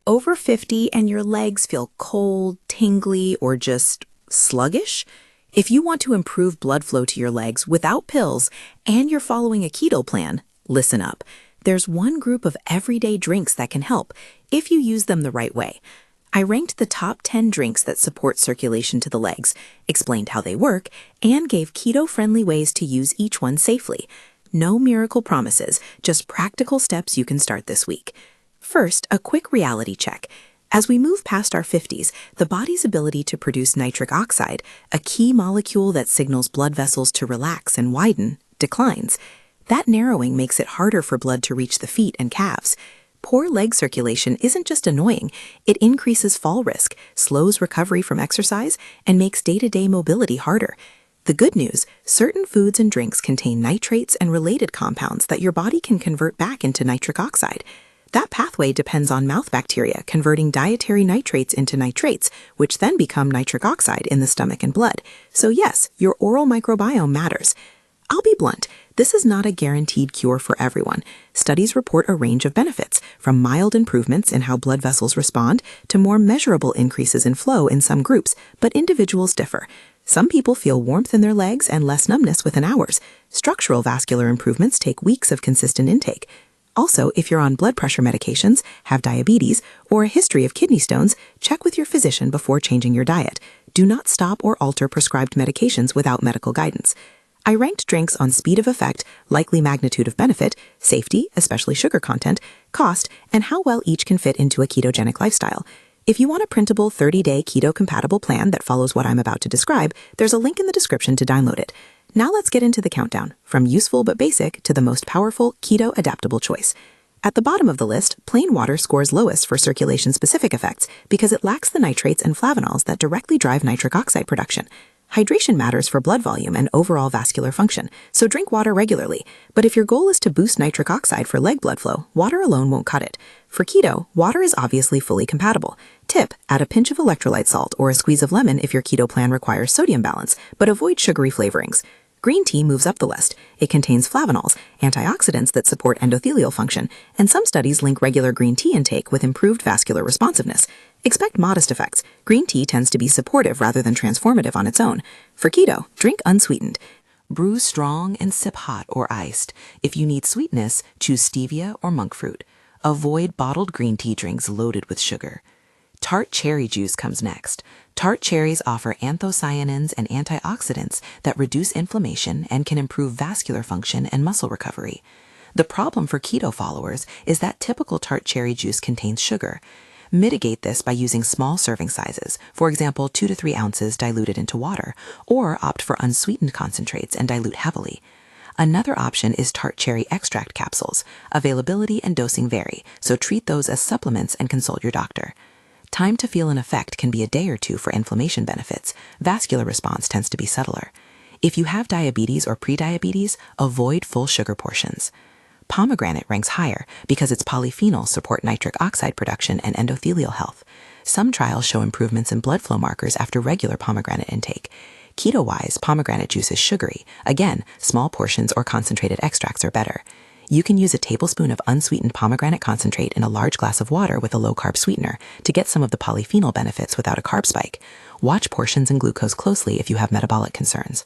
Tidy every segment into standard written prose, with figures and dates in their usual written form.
Over 50 and your legs feel cold, tingly, or just sluggish? If you want to improve blood flow to your legs without pills and you're following a keto plan, listen up. There's one group of everyday drinks that can help if you use them the right way. I ranked the top 10 drinks that support circulation to the legs, explained how they work, and gave keto-friendly ways to use each one safely. No miracle promises, just practical steps you can start this week. First, a quick reality check. As we move past our 50s, the body's ability to produce nitric oxide, a key molecule that signals blood vessels to relax and widen, declines. That narrowing makes it harder for blood to reach the feet and calves. Poor leg circulation isn't just annoying, it increases fall risk, slows recovery from exercise, and makes day-to-day mobility harder. The good news, certain foods and drinks contain nitrates and related compounds that your body can convert back into nitric oxide. That pathway depends on mouth bacteria converting dietary nitrates into nitrates, which then become nitric oxide in the stomach and blood. So yes, your oral microbiome matters. I'll be blunt, this is not a guaranteed cure for everyone. Studies report a range of benefits, from mild improvements in how blood vessels respond to more measurable increases in flow in some groups, but individuals differ. Some people feel warmth in their legs and less numbness within hours. Structural vascular improvements take weeks of consistent intake. Also, if you're on blood pressure medications, have diabetes, or a history of kidney stones, check with your physician before changing your diet. Do not stop or alter prescribed medications without medical guidance. I ranked drinks on speed of effect, likely magnitude of benefit, safety, especially sugar content, cost, and how well each can fit into a ketogenic lifestyle. If you want a printable 30-day keto-compatible plan that follows what I'm about to describe, there's a link in the description to download it. Now let's get into the countdown, from useful but basic to the most powerful keto-adaptable choice. At the bottom of the list, plain water scores lowest for circulation-specific effects because it lacks the nitrates and flavanols that directly drive nitric oxide production. Hydration matters for blood volume and overall vascular function, so drink water regularly. But if your goal is to boost nitric oxide for leg blood flow, water alone won't cut it. For keto, water is obviously fully compatible. Tip, add a pinch of electrolyte salt or a squeeze of lemon if your keto plan requires sodium balance, but avoid sugary flavorings. Green tea moves up the list. It contains flavanols, antioxidants that support endothelial function, and some studies link regular green tea intake with improved vascular responsiveness. Expect modest effects. Green tea tends to be supportive rather than transformative on its own. For keto, drink unsweetened. Brew strong and sip hot or iced. If you need sweetness, choose stevia or monk fruit. Avoid bottled green tea drinks loaded with sugar. Tart cherry juice comes next. Tart cherries offer anthocyanins and antioxidants that reduce inflammation and can improve vascular function and muscle recovery. The problem for keto followers is that typical tart cherry juice contains sugar. Mitigate this by using small serving sizes, for example 2 to 3 ounces diluted into water, or opt for unsweetened concentrates and dilute heavily. Another option is tart cherry extract capsules. Availability and dosing vary, so treat those as supplements and consult your doctor. Time to feel an effect can be a day or two for inflammation benefits. Vascular response tends to be subtler. If you have diabetes or prediabetes, avoid full sugar portions. Pomegranate ranks higher because its polyphenols support nitric oxide production and endothelial health. Some trials show improvements in blood flow markers after regular pomegranate intake. Keto-wise, pomegranate juice is sugary. Again, small portions or concentrated extracts are better. You can use a tablespoon of unsweetened pomegranate concentrate in a large glass of water with a low-carb sweetener to get some of the polyphenol benefits without a carb spike. Watch portions and glucose closely if you have metabolic concerns.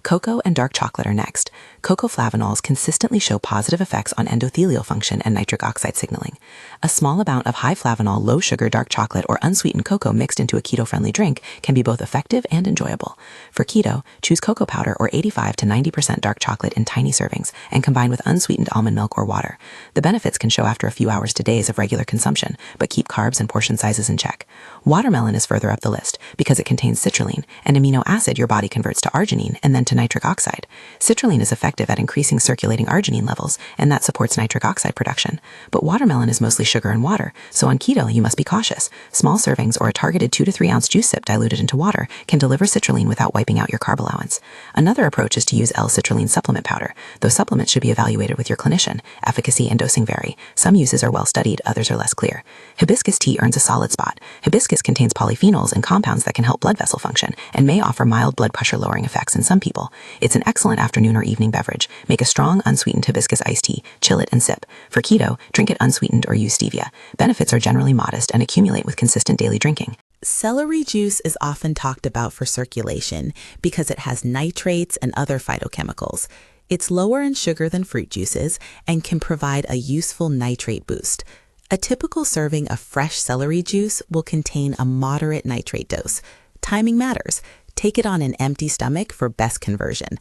Cocoa and dark chocolate are next. Cocoa flavanols consistently show positive effects on endothelial function and nitric oxide signaling. A small amount of high flavanol, low sugar dark chocolate or unsweetened cocoa mixed into a keto-friendly drink can be both effective and enjoyable. For keto, choose cocoa powder or 85 to 90% dark chocolate in tiny servings and combine with unsweetened almond milk or water. The benefits can show after a few hours to days of regular consumption, but keep carbs and portion sizes in check. Watermelon is further up the list because it contains citrulline, an amino acid your body converts to arginine and then to nitric oxide. Citrulline is effective at increasing circulating arginine levels, and that supports nitric oxide production. But watermelon is mostly sugar and water, so on keto you must be cautious. Small servings or a targeted 2 to 3 ounce juice sip diluted into water can deliver citrulline without wiping out your carb allowance. Another approach is to use L-citrulline supplement powder, though supplements should be evaluated with your clinician. Efficacy and dosing vary. Some uses are well studied, others are less clear. Hibiscus tea earns a solid spot. Hibiscus contains polyphenols and compounds that can help blood vessel function and may offer mild blood pressure lowering effects in some people. enjoyable. It's an excellent afternoon or evening beverage. Make a strong, unsweetened hibiscus iced tea, chill it, and sip. For keto, drink it unsweetened or use stevia. Benefits are generally modest and accumulate with consistent daily drinking. Celery juice is often talked about for circulation because it has nitrates and other phytochemicals. It's lower in sugar than fruit juices and can provide a useful nitrate boost. A typical serving of fresh celery juice will contain a moderate nitrate dose. Timing matters. Take it on an empty stomach for best conversion.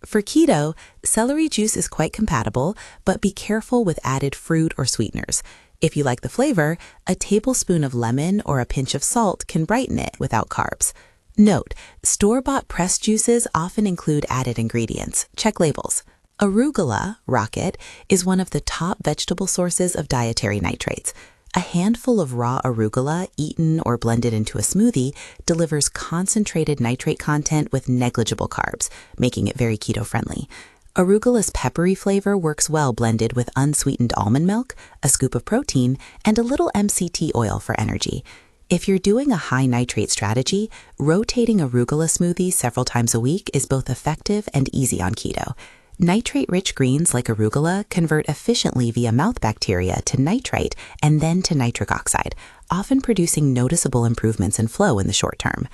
For keto, celery juice is quite compatible, but be careful with added fruit or sweeteners. If you like the flavor, a tablespoon of lemon or a pinch of salt can brighten it without carbs. Note, store-bought pressed juices often include added ingredients. Check labels. Arugula, rocket, is one of the top vegetable sources of dietary nitrates. A handful of raw arugula, eaten or blended into a smoothie, delivers concentrated nitrate content with negligible carbs, making it very keto-friendly. Arugula's peppery flavor works well blended with unsweetened almond milk, a scoop of protein, and a little MCT oil for energy. If you're doing a high nitrate strategy, rotating arugula smoothies several times a week is both effective and easy on keto. Nitrate-rich greens like arugula convert efficiently via mouth bacteria to nitrite and then to nitric oxide, often producing noticeable improvements in flow in the short term.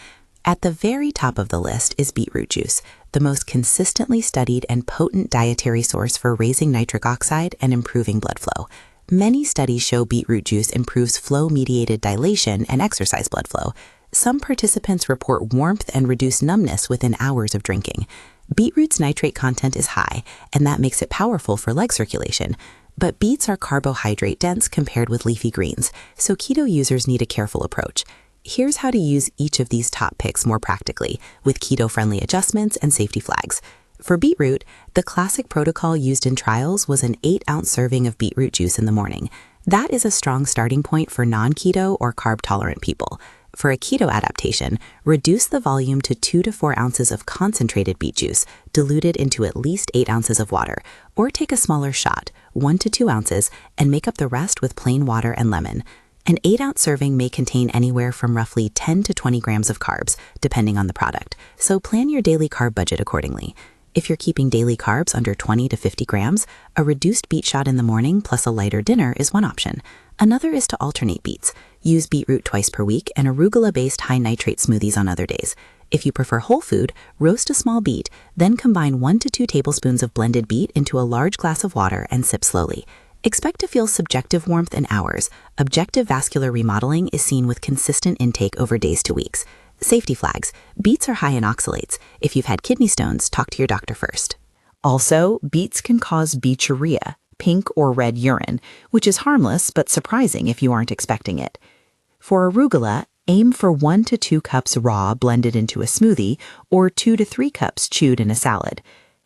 At the very top of the list is beetroot juice, the most consistently studied and potent dietary source for raising nitric oxide and improving blood flow. Many studies show beetroot juice improves flow-mediated dilation and exercise blood flow. Some participants report warmth and reduced numbness within hours of drinking. Beetroot's nitrate content is high, and that makes it powerful for leg circulation. But beets are carbohydrate dense compared with leafy greens, so keto users need a careful approach. Here's how to use each of these top picks more practically, with keto-friendly adjustments and safety flags. For beetroot, the classic protocol used in trials was an 8-ounce serving of beetroot juice in the morning. That is a strong starting point for non-keto or carb-tolerant people. For a keto adaptation, reduce the volume to 2 to 4 ounces of concentrated beet juice, diluted into at least 8 ounces of water, or take a smaller shot, 1 to 2 ounces, and make up the rest with plain water and lemon. An 8-ounce serving may contain anywhere from roughly 10 to 20 grams of carbs, depending on the product, so plan your daily carb budget accordingly. If you're keeping daily carbs under 20 to 50 grams, a reduced beet shot in the morning plus a lighter dinner is one option. Another is to alternate beets. Use beetroot twice per week and arugula-based high-nitrate smoothies on other days. If you prefer whole food, roast a small beet, then combine 1 to 2 tablespoons of blended beet into a large glass of water and sip slowly. Expect to feel subjective warmth in hours. Objective vascular remodeling is seen with consistent intake over days to weeks. Safety flags. Beets are high in oxalates. If you've had kidney stones, talk to your doctor first. Also, beets can cause beechuria, pink or red urine, which is harmless but surprising if you aren't expecting it. For arugula, aim for 1 to 2 cups raw blended into a smoothie or 2 to 3 cups chewed in a salad.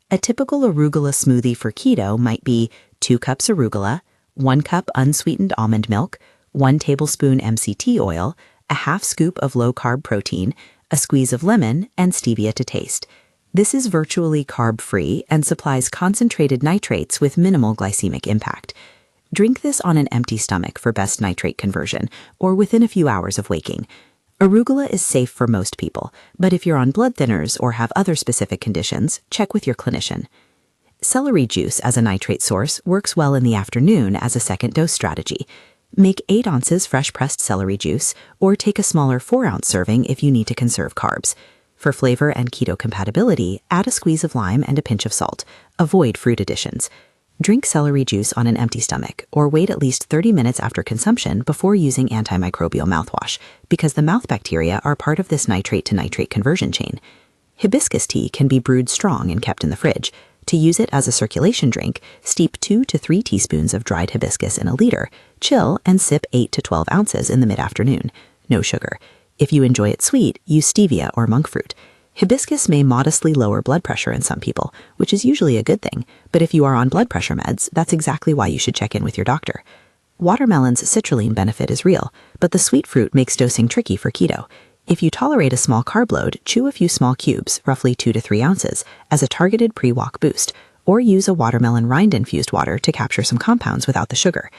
A typical arugula smoothie for keto might be 2 cups arugula, 1 cup unsweetened almond milk, 1 tablespoon MCT oil, a half scoop of low-carb protein, a squeeze of lemon, and stevia to taste. This is virtually carb-free and supplies concentrated nitrates with minimal glycemic impact. Drink this on an empty stomach for best nitrate conversion, or within a few hours of waking. Arugula is safe for most people, but if you're on blood thinners or have other specific conditions, check with your clinician. Celery juice as a nitrate source works well in the afternoon as a second dose strategy. Make 8 ounces fresh pressed celery juice, or take a smaller 4-ounce serving if you need to conserve carbs. For flavor and keto compatibility, add a squeeze of lime and a pinch of salt. Avoid fruit additions. Drink celery juice on an empty stomach, or wait at least 30 minutes after consumption before using antimicrobial mouthwash, because the mouth bacteria are part of this nitrate to nitrate conversion chain. Hibiscus tea can be brewed strong and kept in the fridge. To use it as a circulation drink, steep 2 to 3 teaspoons of dried hibiscus in a liter, chill, and sip 8 to 12 ounces in the mid-afternoon. No sugar. If you enjoy it sweet, use stevia or monk fruit. Hibiscus may modestly lower blood pressure in some people, which is usually a good thing, but if you are on blood pressure meds, that's exactly why you should check in with your doctor. Watermelon's citrulline benefit is real, but the sweet fruit makes dosing tricky for keto. If you tolerate a small carb load, chew a few small cubes, roughly 2 to 3 ounces, as a targeted pre-walk boost, or use a watermelon rind-infused water to capture some compounds without the sugar.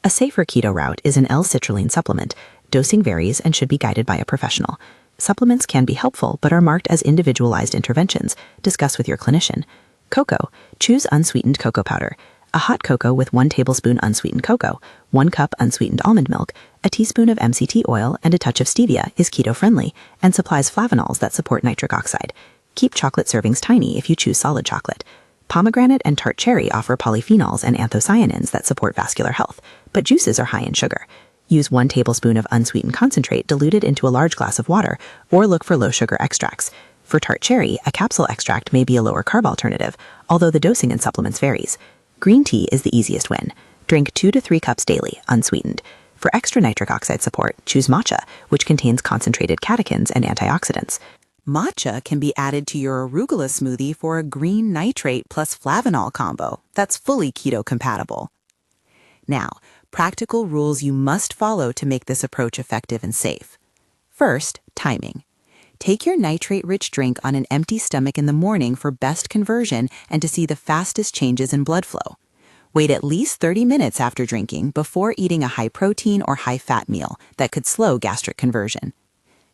A safer keto route is an L-citrulline supplement. Dosing varies and should be guided by a professional. Supplements can be helpful but are marked as individualized interventions. Discuss with your clinician. Cocoa. Choose unsweetened cocoa powder. A hot cocoa with 1 tablespoon unsweetened cocoa, 1 cup unsweetened almond milk, a teaspoon of MCT oil, and a touch of stevia is keto-friendly and supplies flavanols that support nitric oxide. Keep chocolate servings tiny if you choose solid chocolate. Pomegranate and tart cherry offer polyphenols and anthocyanins that support vascular health, but juices are high in sugar. Use 1 tablespoon of unsweetened concentrate diluted into a large glass of water, or look for low-sugar extracts. For tart cherry, a capsule extract may be a lower carb alternative, although the dosing in supplements varies. Green tea is the easiest win. Drink 2 to 3 cups daily, unsweetened. For extra nitric oxide support, choose matcha, which contains concentrated catechins and antioxidants. Matcha can be added to your arugula smoothie for a green nitrate plus flavanol combo that's fully keto compatible. Now, practical rules you must follow to make this approach effective and safe. First, timing. Take your nitrate-rich drink on an empty stomach in the morning for best conversion and to see the fastest changes in blood flow. Wait at least 30 minutes after drinking before eating a high-protein or high-fat meal that could slow gastric conversion.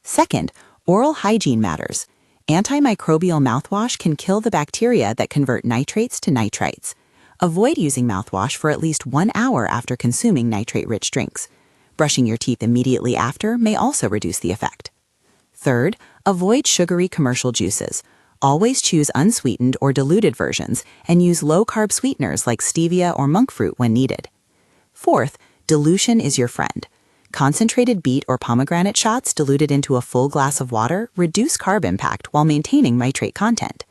Second, oral hygiene matters. Antimicrobial mouthwash can kill the bacteria that convert nitrates to nitrites. Avoid using mouthwash for at least 1 hour after consuming nitrate-rich drinks. Brushing your teeth immediately after may also reduce the effect. Third, avoid sugary commercial juices. Always choose unsweetened or diluted versions and use low-carb sweeteners like stevia or monk fruit when needed. Fourth, dilution is your friend. Concentrated beet or pomegranate shots diluted into a full glass of water reduce carb impact while maintaining nitrate content.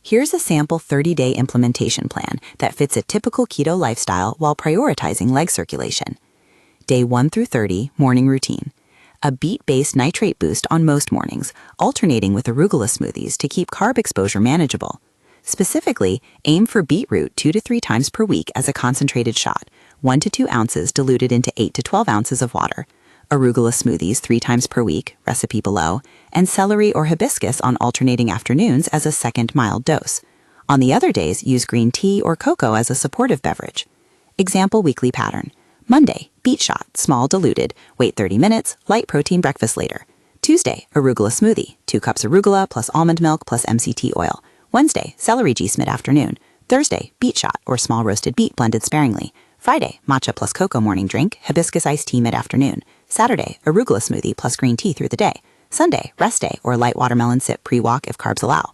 Here's a sample 30-day implementation plan that fits a typical keto lifestyle while prioritizing leg circulation. Day 1 through 30, morning routine. A beet-based nitrate boost on most mornings, alternating with arugula smoothies to keep carb exposure manageable. Specifically, aim for beetroot 2 to 3 times per week as a concentrated shot, 1 to 2 ounces diluted into 8 to 12 ounces of water. Arugula smoothies 3 times per week, recipe below, and celery or hibiscus on alternating afternoons as a second mild dose. On the other days, use green tea or cocoa as a supportive beverage. Example weekly pattern. Monday, beet shot, small diluted, wait 30 minutes, light protein breakfast later. Tuesday, arugula smoothie, 2 cups arugula plus almond milk plus MCT oil. Wednesday, celery juice mid-afternoon. Thursday, beet shot or small roasted beet blended sparingly. Friday, matcha plus cocoa morning drink, hibiscus iced tea mid-afternoon. Saturday, arugula smoothie plus green tea through the day. Sunday, rest day or light watermelon sip pre-walk if carbs allow.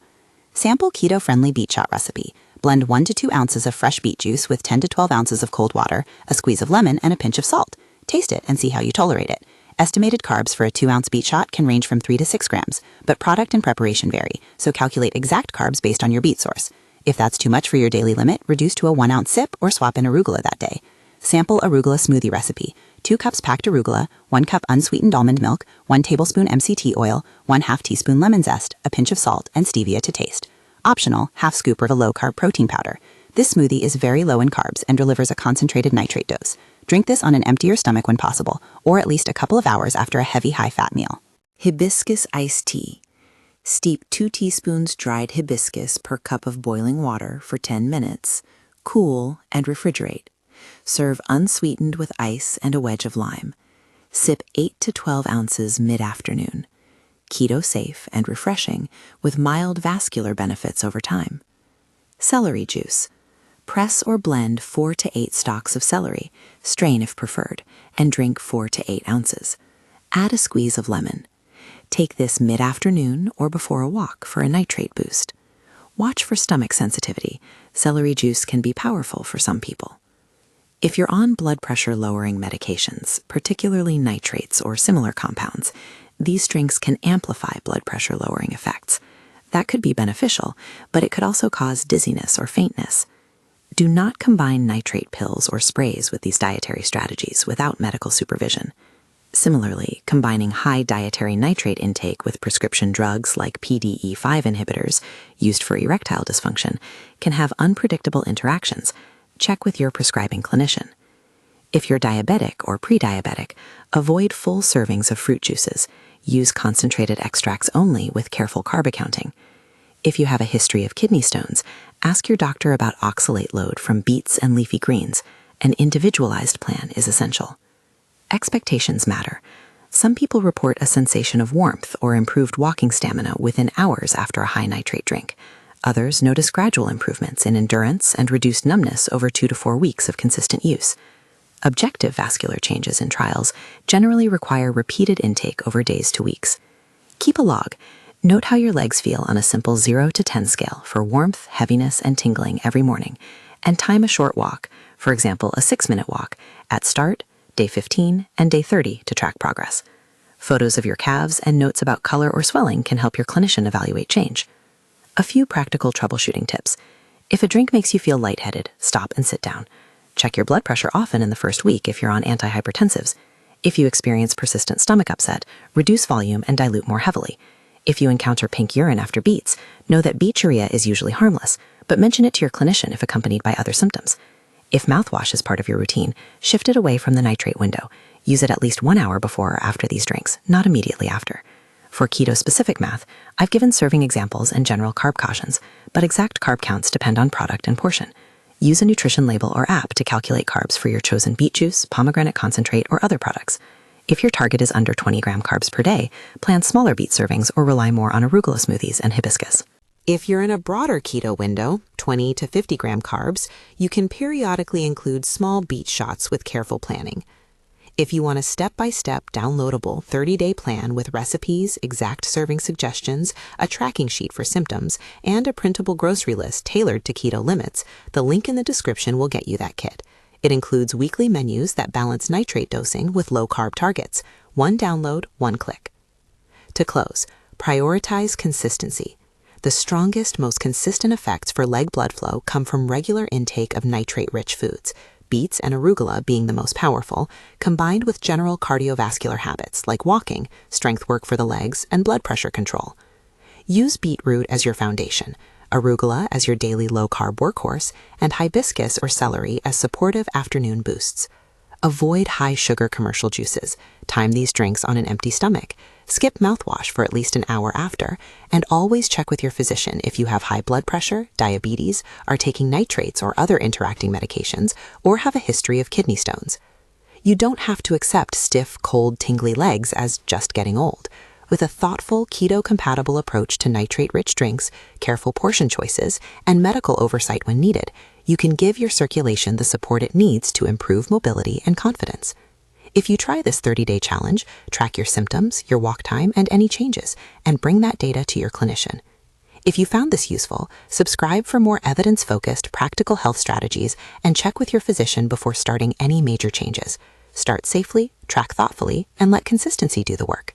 Sample keto-friendly beet shot recipe. Blend 1 to 2 ounces of fresh beet juice with 10 to 12 ounces of cold water, a squeeze of lemon, and a pinch of salt. Taste it and see how you tolerate it. Estimated carbs for a 2-ounce beet shot can range from 3 to 6 grams, but product and preparation vary, so calculate exact carbs based on your beet source. If that's too much for your daily limit, reduce to a 1-ounce sip or swap in arugula that day. Sample arugula smoothie recipe. 2 cups packed arugula, 1 cup unsweetened almond milk, 1 tablespoon MCT oil, 1/2 teaspoon lemon zest, a pinch of salt, and stevia to taste. Optional, half scoop of a low-carb protein powder. This smoothie is very low in carbs and delivers a concentrated nitrate dose. Drink this on an emptier stomach when possible, or at least a couple of hours after a heavy high-fat meal. Hibiscus iced tea. Steep 2 teaspoons dried hibiscus per cup of boiling water for 10 minutes. Cool and refrigerate. Serve unsweetened with ice and a wedge of lime. Sip 8 to 12 ounces mid-afternoon. Keto-safe and refreshing with mild vascular benefits over time. Celery juice. Press or blend 4 to 8 stalks of celery, strain if preferred, and drink 4 to 8 ounces. Add a squeeze of lemon. Take this mid-afternoon or before a walk for a nitrate boost. Watch for stomach sensitivity. Celery juice can be powerful for some people. If you're on blood pressure lowering medications, particularly nitrates or similar compounds, these drinks can amplify blood pressure lowering effects. That could be beneficial, but it could also cause dizziness or faintness. Do not combine nitrate pills or sprays with these dietary strategies without medical supervision. Similarly, combining high dietary nitrate intake with prescription drugs like PDE5 inhibitors, used for erectile dysfunction, can have unpredictable interactions. Check with your prescribing clinician. If you're diabetic or pre-diabetic, avoid full servings of fruit juices. Use concentrated extracts only with careful carb accounting. If you have a history of kidney stones, ask your doctor about oxalate load from beets and leafy greens. An individualized plan is essential. Expectations matter. Some people report a sensation of warmth or improved walking stamina within hours after a high nitrate drink. Others notice gradual improvements in endurance and reduced numbness over 2 to 4 weeks of consistent use. Objective vascular changes in trials generally require repeated intake over days to weeks. Keep a log. Note how your legs feel on a simple 0 to 10 scale for warmth, heaviness, and tingling every morning, and time a short walk, for example, a 6-minute walk, at start, day 15, and day 30 to track progress. Photos of your calves and notes about color or swelling can help your clinician evaluate change. A few practical troubleshooting tips. If a drink makes you feel lightheaded, stop and sit down. Check your blood pressure often in the first week if you're on antihypertensives. If you experience persistent stomach upset, reduce volume and dilute more heavily. If you encounter pink urine after beets, know that beeturia is usually harmless, but mention it to your clinician if accompanied by other symptoms. If mouthwash is part of your routine, shift it away from the nitrate window. Use it at least 1 hour before or after these drinks, not immediately after. For keto-specific math, I've given serving examples and general carb cautions, but exact carb counts depend on product and portion. Use a nutrition label or app to calculate carbs for your chosen beet juice, pomegranate concentrate, or other products. If your target is under 20 gram carbs per day, plan smaller beet servings or rely more on arugula smoothies and hibiscus. If you're in a broader keto window, 20 to 50 gram carbs, you can periodically include small beet shots with careful planning. If you want a step-by-step downloadable 30-day plan with recipes, exact serving suggestions, a tracking sheet for symptoms, and a printable grocery list tailored to keto limits, the link in the description will get you that kit. It includes weekly menus that balance nitrate dosing with low-carb targets. One download, one click. To close, prioritize consistency. The strongest, most consistent effects for leg blood flow come from regular intake of nitrate-rich foods, beets and arugula being the most powerful, combined with general cardiovascular habits like walking, strength work for the legs, and blood pressure control. Use beetroot as your foundation, arugula as your daily low-carb workhorse, and hibiscus or celery as supportive afternoon boosts. Avoid high-sugar commercial juices. Time these drinks on an empty stomach. Skip mouthwash for at least an hour after, and always check with your physician if you have high blood pressure, diabetes, are taking nitrates or other interacting medications, or have a history of kidney stones. You don't have to accept stiff, cold, tingly legs as just getting old. With a thoughtful, keto-compatible approach to nitrate-rich drinks, careful portion choices, and medical oversight when needed, you can give your circulation the support it needs to improve mobility and confidence. If you try this 30-day challenge, track your symptoms, your walk time, and any changes, and bring that data to your clinician. If you found this useful, subscribe for more evidence-focused, practical health strategies, and check with your physician before starting any major changes. Start safely, track thoughtfully, and let consistency do the work.